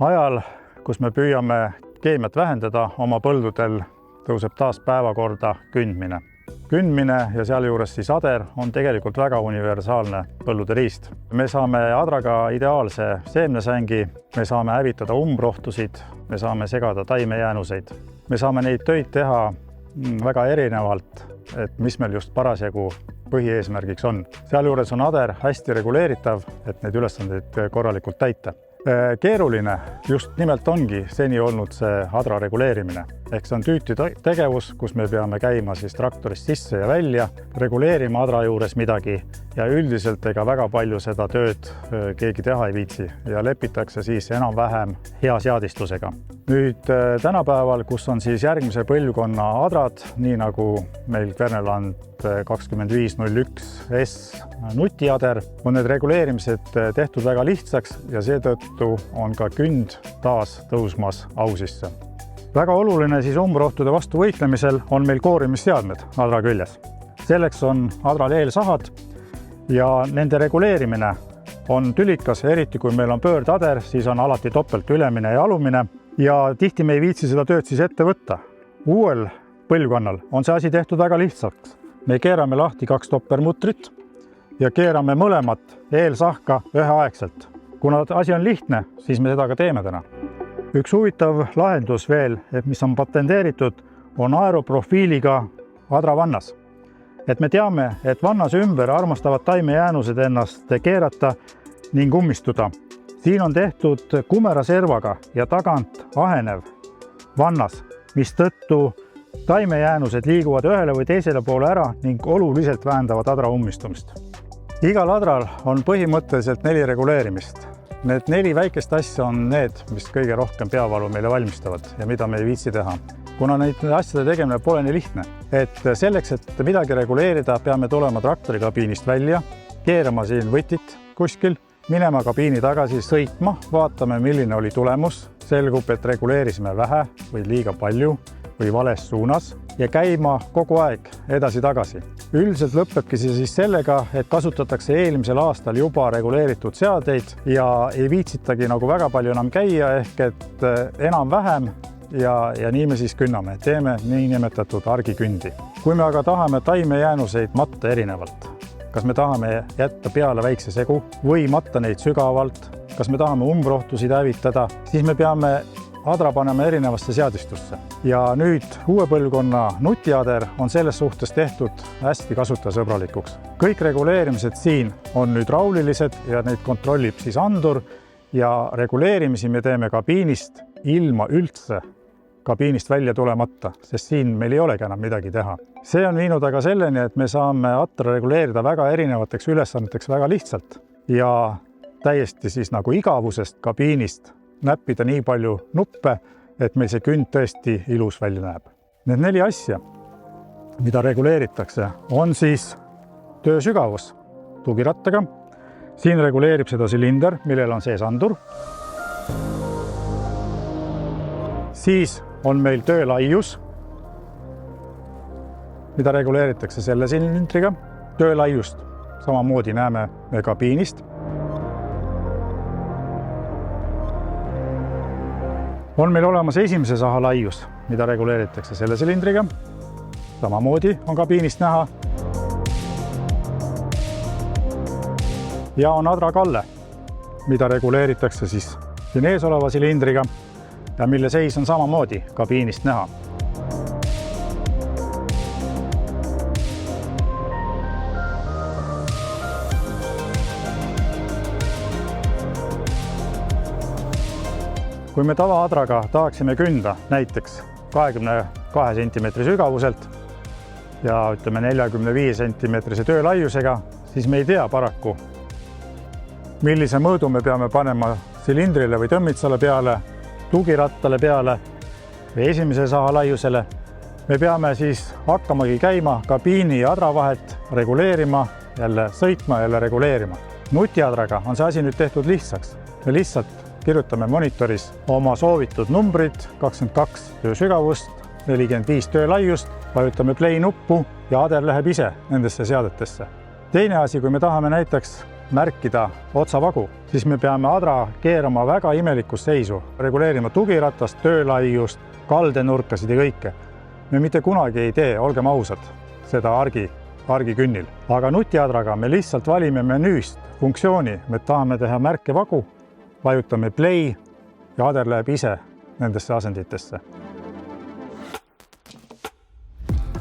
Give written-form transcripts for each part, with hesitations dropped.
Ajal, kus me püüame keemiat vähendada, oma põldudel tõuseb taas päevakorda kündmine. Kündmine ja sealjuures siis ader on tegelikult väga universaalne põllude riist. Me saame adraga ideaalse seemnesängi, me saame hävitada umbrohtusid, me saame segada taimejäänuseid. Me saame neid töid teha väga erinevalt, et mis meil just parasjagu põhieesmärgiks on. Sealjuures on ader hästi reguleeritav, et neid ülesandeid korralikult täita. Keeruline just nimelt ongi seni olnud see adra reguleerimine. Ehk see on tüüti tegevus, kus me peame käima siis traktorist sisse ja välja, reguleerima adra juures midagi ja üldiselt ega väga palju seda tööd keegi teha ei viitsi ja lepitakse siis enam-vähem hea seadistusega. Nüüd tänapäeval, kus on siis järgmise põlvkonna adrad, nii nagu meil Kverneland 2501S nutiader, on need reguleerimised tehtud väga lihtsaks ja seetõttu on ka künd taas tõusmas au sisse. Väga oluline siis umbrohtude vastu võitlemisel on meil koorimisseadmed adra küljes. Selleks on adral eelsahad ja nende reguleerimine on tülikas, eriti kui meil on pöördader, siis on alati topelt ülemine ja alumine ja tihti me ei viitsi seda tööd siis ette võtta. Uuel põlvkonnal on see asi tehtud väga lihtsaks. Me keerame lahti 2 toppermutrit ja keerame mõlemat eelsahka üheaegselt. Kuna asi on lihtne, siis me seda ka teeme täna. Üks huvitav lahendus veel, mis on patenteeritud, on aeroprofiiliga adravannas. Et me teame, et vannas ümber armastavad taimejäänused ennast keerata ning ummistuda. Siin on tehtud kumeraservaga ja tagant ahenev vannas, mis tõttu taimejäänused liiguvad ühele või teisele poole ära ning oluliselt vähendavad adra ummistumist. Igal adral on põhimõtteliselt 4 reguleerimist. Need 4 väikest asja on need, mis kõige rohkem peavalu meile valmistavad ja mida me ei viitsi teha. Kuna neid asjade tegemine pole nii lihtne, et selleks, et midagi reguleerida, peame tulema traktori kabiinist välja, keerama siin võtit kuskil, minema kabiini tagasi, sõitma, vaatame, milline oli tulemus. Selgub, et reguleerisime vähe või liiga palju või vales suunas ja käima kogu aeg edasi-tagasi. Üldiselt lõpebki see siis sellega, et kasutatakse eelmisel aastal juba reguleeritud seadeid ja ei viitsitagi nagu väga palju enam käia, ehk et enam-vähem ja nii me siis künname. Teeme niinimetatud argikündi. Kui me aga tahame taimejäänuseid matta erinevalt, kas me tahame jätta peale väikse segu või matta neid sügavalt, kas me tahame umbrohtusid hävitada, siis me peame adra paneme erinevasse seadistusse. Ja nüüd uue põlvkonna nutiader on selles suhtes tehtud hästi kasutajasõbralikuks. Kõik reguleerimised siin on nüüd raulilised ja neid kontrollib siis andur ja reguleerimisi me teeme kabiinist ilma üldse kabiinist välja tulemata, sest siin meil ei olegi enam midagi teha. See on viinud aga selleni, et me saame adra reguleerida väga erinevateks ülesanneteks väga lihtsalt ja täiesti siis nagu igavusest kabiinist näppida nii palju nuppe, et meil see künd tõesti ilus välja näeb. Need 4 asja, mida reguleeritakse, on siis töö sügavus tugirattaga. Siin reguleerib seda silinder, millel on sees andur. Siis on meil töö laius, mida reguleeritakse selle silindriga. Töö laiust samamoodi näeme me kabiinist. On meil olemas esimese saha laius, mida reguleeritakse selle silindriga. Samamoodi on kabiinist näha. Ja on adra kalle, mida reguleeritakse siis siin ees oleva silindriga ja mille seis on samamoodi kabiinist näha. Kui me tavaadraga tahaksime künda näiteks 22 cm sügavuselt ja ütleme 45 cm töölaiusega, siis me ei tea paraku, millise mõõdu me peame panema silindrile või tõmmitsale peale, tugirattale peale või esimese saha laiusele. Me peame siis hakkamagi käima kabiini ja adra vahet, reguleerima, jälle sõitma, jälle reguleerima. Nutiadraga on see asi nüüd tehtud lihtsaks. Me lihtsalt kirjutame monitoris oma soovitud numbrid, 22 töö sügavust, 45 töö laiust, vajutame play nuppu ja ader läheb ise nendesse seadetesse. Teine asi, kui me tahame näiteks märkida otsavagu, siis me peame adra keerama väga imelikus seisu, reguleerima tugiratast, töölaiust, kaldenurkasid ja kõike. Me mitte kunagi ei tee, olgem ausad, seda argikünnil. Aga nutiadraga me lihtsalt valime menüüst funktsiooni, me tahame teha märkevagu, vajutame play ja ader läheb ise nendesse asenditesse.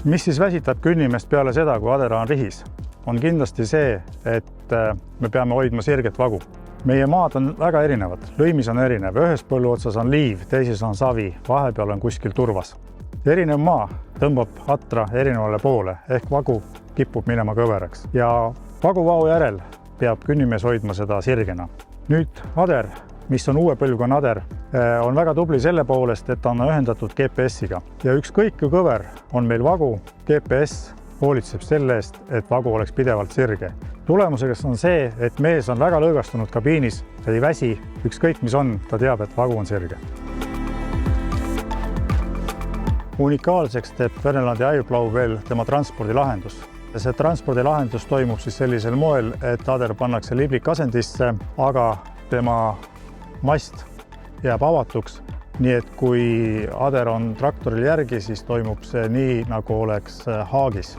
Mis siis väsitab künnimest peale seda, kui adera on rihis? On kindlasti see, et me peame hoidma sirget vagu. Meie maad on väga erinevad, lõimis on erinev, ühes põllu otsas on liiv, teises on savi, vahepeal on kuskil turvas. Erinev maa tõmbab atra erinevale poole ehk vagu kipub minema kõveraks ja vaguvao järel peab künnimees hoidma seda sirgena. Nüüd ader, mis on uue põlvkonna ader, on väga tubli selle poolest, et ta on ühendatud GPS-iga ja ükskõik kui kõver on meil vagu, GPS hoolitseb selle eest, et vagu oleks pidevalt sirge. Tulemuseks on see, et mees on väga lõõgastunud kabiinis, ei väsi, ükskõik mis on, ta teab, et vagu on sirge. Unikaalseks teeb Vernelandi Airplow veel tema transpordilahendus. See transpordilahendus toimub siis sellisel moel, et ader pannakse liblikasendisse, aga tema mast jääb avatuks, nii et kui ader on traktoril järgi, siis toimub see nii, nagu oleks haagis.